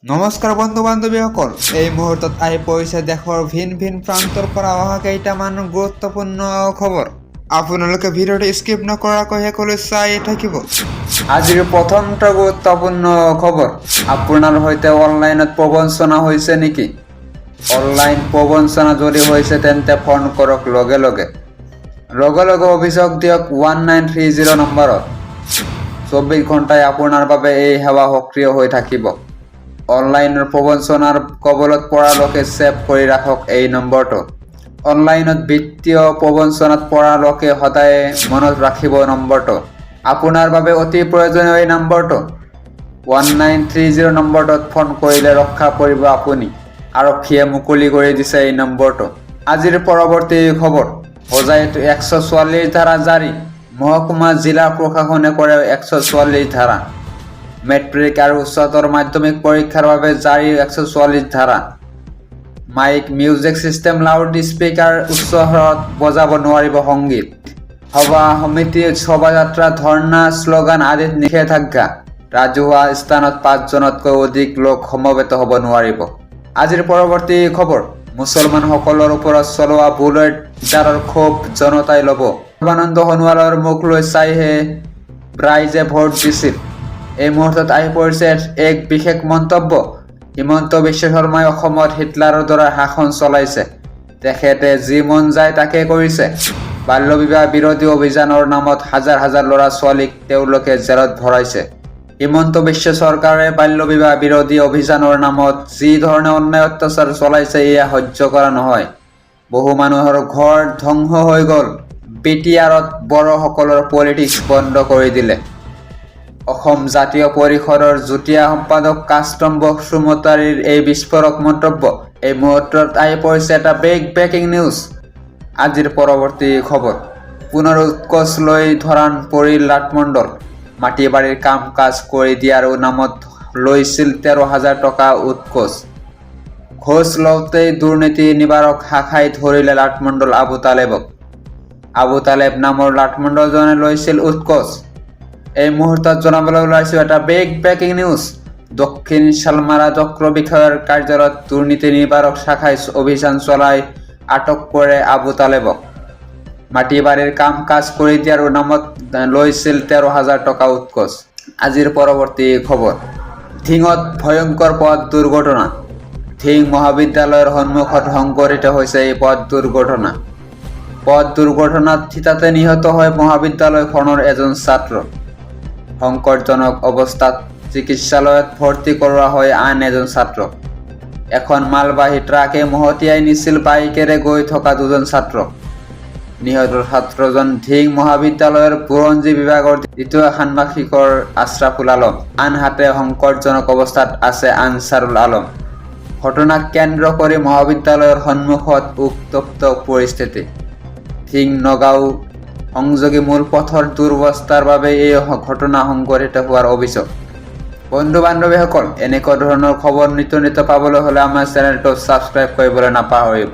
নমস্কাৰ বন্ধু বান্ধৱীসকল, এই মুহূৰ্তত আহি পৰিছে দেশৰ ভিন ভিন প্ৰান্তৰ পৰা অহা কেইটামান গুৰুত্বপূৰ্ণ খবৰ। আপোনালোকে ভিডিঅ'টো স্কিপ নকৰাকৈ শেষলৈ চাই থাকিব। আজিৰ প্ৰথমটো গুৰুত্বপূৰ্ণ খবৰ, আপোনাৰ সৈতে অনলাইনত প্ৰবঞ্চনা হৈছে নেকি? অনলাইন প্ৰবঞ্চনা যদি হৈছে তেন্তে ফোন কৰক লগে লগে অভিযোগ দিয়ক 1930 নম্বৰত। 24 ঘণ্টাই আপোনাৰ বাবে এই সেৱা সক্ৰিয় হৈ থাকিব। অনলাইনৰ প্ৰবঞ্চনাৰ কবলত পৰা লোকে ছেভ কৰি ৰাখক এই নম্বৰটো। অনলাইনত বিত্তীয় প্ৰবঞ্চনাত পৰা লোকে সদায় মনত ৰাখিব নম্বৰটো। আপোনাৰ বাবে অতি প্ৰয়োজনীয় এই নম্বৰটো। 1930 নম্বৰটোত ফোন কৰিলে ৰক্ষা পৰিব আপুনি। আৰক্ষীয়ে মুকলি কৰি দিছে এই নম্বৰটো। আজিৰ পৰৱৰ্তী খবৰ, হোজাইত 144 ধাৰা জাৰি। মহকুমা জিলা প্ৰশাসনে কৰে 144 ধাৰা। মেট্ৰিক আৰু উচ্চতৰ মাধ্যমিক পৰীক্ষাৰ বাবে জাৰি 144 ধাৰা। Mic, music system, loud speaker উচ্চ হাৰত বজাব নোৱাৰিব সংগীত। সভা সমিতি, শোভাযাত্ৰা, ধৰ্ণা, শ্লোগান আদিত নিষেধাজ্ঞা। ৰাজহুৱা স্থানত 5 জনতকৈ অধিক লোক সমবেত হ'ব নোৱাৰিব। আজিৰ পৰৱৰ্তী খবৰ, মুছলমানসকলৰ ওপৰত চলোৱা বুলেট জাৰৰ ক্ষোভ জনতাই ল'ব। সৰ্বানন্দ সোণোৱালৰ মুখ লৈ চাইহে ৰাইজে ভোট দিছিল। এই মুহূৰ্তত আহি পৰিছে এক বিশেষ মন্তব্য। হিমন্ত বিশ্ব শৰ্মাই অসমত হিটলাৰৰ দৰে শাসন চলাইছে। তেখেতে যি মন যায় তাকে কৰিছে। বাল্য বিবাহ বিৰোধী অভিযানৰ নামত হাজাৰ হাজাৰ ল'ৰা ছোৱালীক তেওঁলোকে জেলত ভৰাইছে। হিমন্ত বিশ্ব চৰকাৰে বাল্য বিবাহ বিৰোধী অভিযানৰ নামত যি ধৰণে অন্যায় অত্যাচাৰ চলাইছে এয়া সহ্য কৰা নহয়। বহু মানুহৰ ঘৰ ধ্বংস হৈ গ'ল। বিটিআৰত বড়োসকলৰ পলিটিক্স বন্ধ কৰি দিলে। অসম জাতীয় পৰিষদৰ যুটীয়া সম্পাদক কাষ্টম বসুমতাৰীৰ এই বিস্ফোৰক মন্তব্য। এই মুহূৰ্তত আহি পৰিছে এটা ব্ৰেকিং নিউজ। আজিৰ পৰৱৰ্তী খবৰ, পুনৰ উৎকোচ লৈ ধৰাত পৰিল লাটমণ্ডল। মাটি বাৰীৰ কাম কাজ কৰি দিয়াৰ নামত লৈছিল 13,000 টকা উৎকোচ। ঘোচ লওঁতেই দুৰ্নীতি নিবাৰক শাখাই ধৰিলে লাটমণ্ডল আবু তালেবক। আবু তালেব নামৰ লাটমণ্ডলজনে লৈছিল উৎকোচ। এই মুহূৰ্তত জনাবলৈ ওলাইছিল এটা ব্ৰেকিং নিউজ। দক্ষিণ শালমাৰা চক্ৰ বিষয়াৰ কাৰ্যালয়ত দুৰ্নীতি নিবাৰক শাখাই অভিযান চলাই আটক কৰে আবু তালেবক। মাটি বাৰীৰ কাম কাজ কৰি দিয়াৰ নামত লৈছিল 13,000 টকা উৎকোচ। আজিৰ পৰৱৰ্তী খবৰ, ধিঙত ভয়ংকৰ পথ দুৰ্ঘটনা। ধিং মহাবিদ্যালয়ৰ সন্মুখত সংঘটিত হৈছে এই পথ দুৰ্ঘটনা। পথ দুৰ্ঘটনাত থিতাতে নিহত হয় মহাবিদ্যালয়খনৰ এজন ছাত্ৰ। সংকটজনক অৱস্থাত চিকিৎসালয়ত ভৰ্তি কৰোৱা হয় আন এজন ছাত্ৰক। এখন মালবাহী ট্ৰাকে মহতিয়াই নিছিল বাইকেৰে গৈ থকা 2জন ছাত্ৰক। নিহত ছাত্ৰজন ধিং মহাবিদ্যালয়ৰ বুৰঞ্জী বিভাগৰ 2য় ষান্মাসিকৰ আশ্ৰাফুল আলম। আনহাতে সংকটজনক অৱস্থাত আছে আনছাৰুল আলম। ঘটনাক কেন্দ্ৰ কৰি মহাবিদ্যালয়ৰ সন্মুখত উত্তপ্ত পৰিস্থিতি। ধিং নগাঁও সংযোগী মূল পথৰ দুৰৱস্থাৰ বাবে এই ঘটনা সংঘটিত হোৱাৰ অভিযোগ। বন্ধু বান্ধৱীসকল, এনেকুৱা ধৰণৰ খবৰ নিত্য পাবলৈ হ'লে আমাৰ চেনেলটো ছাবস্ক্ৰাইব কৰিবলৈ নাপাহৰিব।